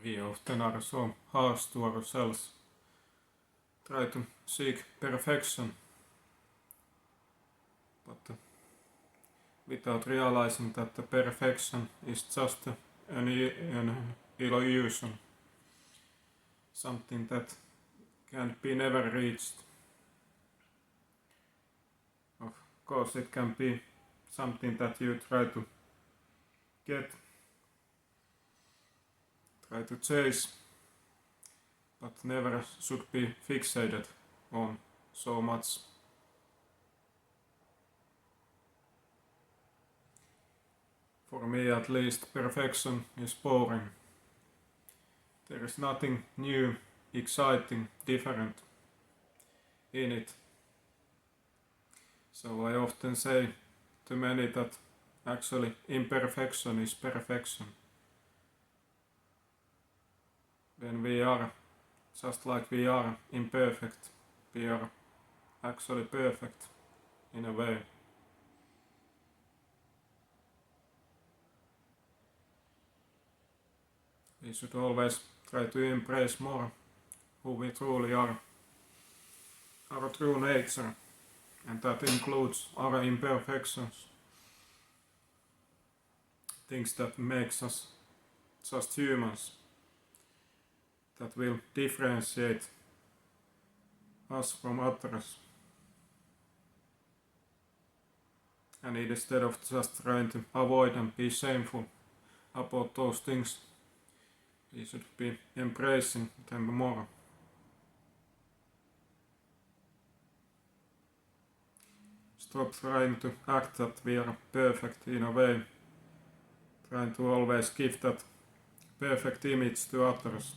We often are so harsh to ourselves, try to seek perfection, but without realizing that the perfection is just an illusion, something that can be never reached. Of course, it can be something that you try to get, try to chase, but never should be fixated on so much. For me at least, perfection is boring. There is nothing new, exciting, different in it. So I often say to many that actually imperfection is perfection. When we are just like we are imperfect, we are actually perfect in a way. We should always try to embrace more who we truly are, our true nature, and that includes our imperfections, things that makes us just humans, that will differentiate us from others. And instead of just trying to avoid and be shameful about those things, we should be embracing them more. Stop trying to act that we are perfect in a way, trying to always give that perfect image to others.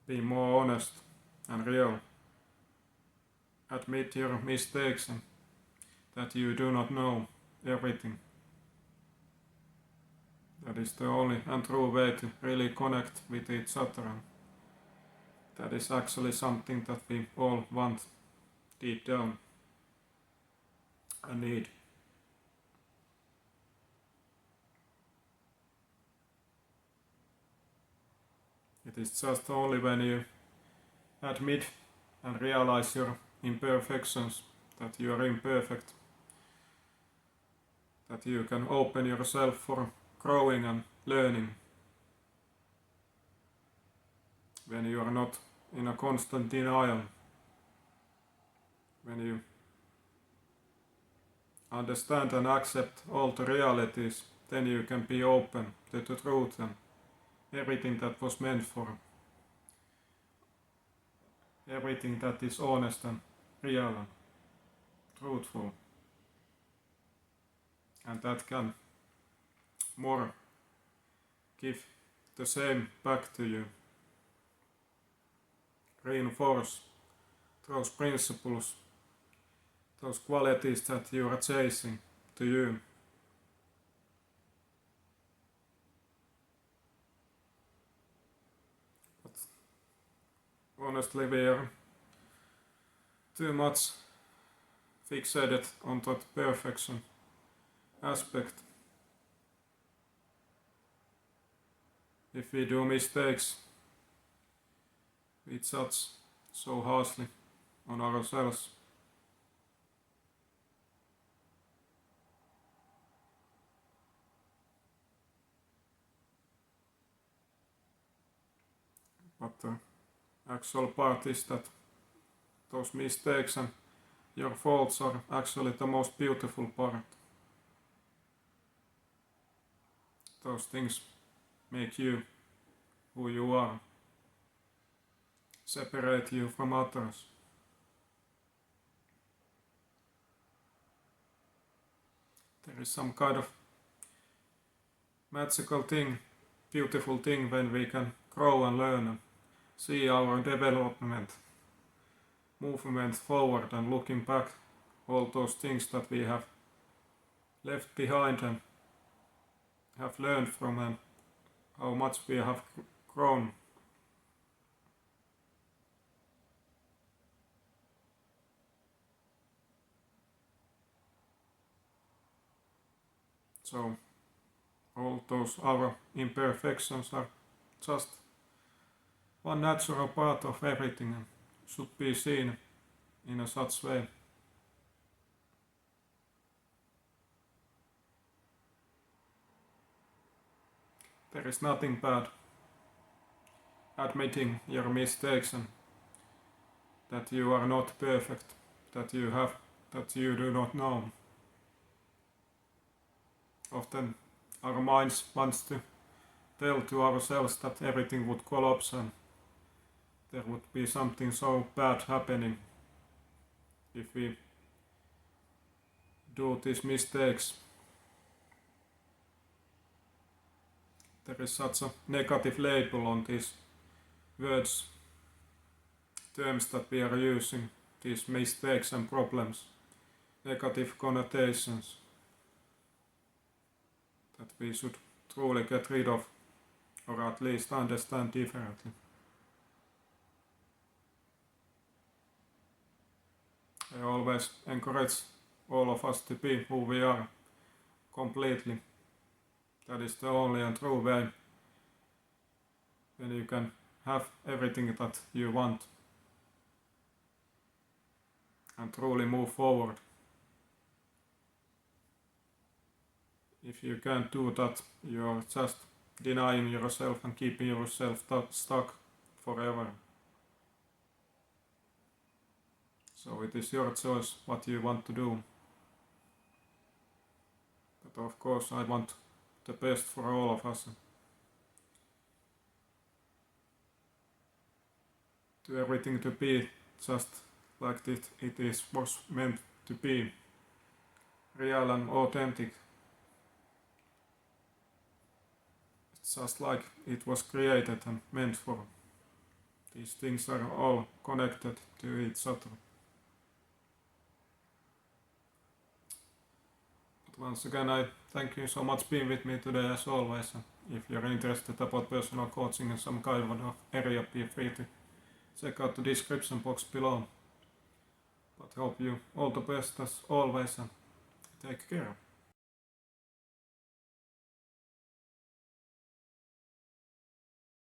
Be more honest and real. Admit your mistakes and that you do not know everything. That is the only and true way to really connect with each other. And that is actually something that we all want deep down and need. It is just only when you admit and realize your imperfections, that you are imperfect, that you can open yourself for growing and learning. When you are not in a constant denial, when you understand and accept all the realities, then you can be open to the truth and everything that was meant for, everything that is honest and real and truthful. And that can more give the same back to you, reinforce those principles, those qualities that you are chasing to you. But honestly, we are too much fixated on that perfection aspect. If we do mistakes, we judge so harshly on ourselves. But the actual part is that those mistakes and your faults are actually the most beautiful part. Those things make you who you are, separate you from others. There is some kind of magical thing, beautiful thing when we can grow and learn and see our development, movement forward and looking back all those things that we have left behind and have learned from and how much we have grown. So all those our imperfections are just one natural part of everything and should be seen in a such way. There is nothing bad admitting your mistakes and that you are not perfect, that you do not know. Often our minds wants to tell to ourselves that everything would collapse and there would be something so bad happening if we do these mistakes. There is such a negative label on these words, terms that we are using, these mistakes and problems, negative connotations that we should truly get rid of, or at least understand differently. I always encourage all of us to be who we are completely. That is the only and true way when you can have everything that you want and truly move forward. If you can't do that, you are just denying yourself and keeping yourself stuck forever. So it is your choice what you want to do. But of course I want the best for all of us. To everything to be just like it was meant to be, real and authentic. It's just like it was created and meant for. These things are all connected to each other. But once again, I thank you so much being with me today as always. And if you're interested about personal coaching in some kind of area, be free to check out the description box below. But hope you all the best as always and take care.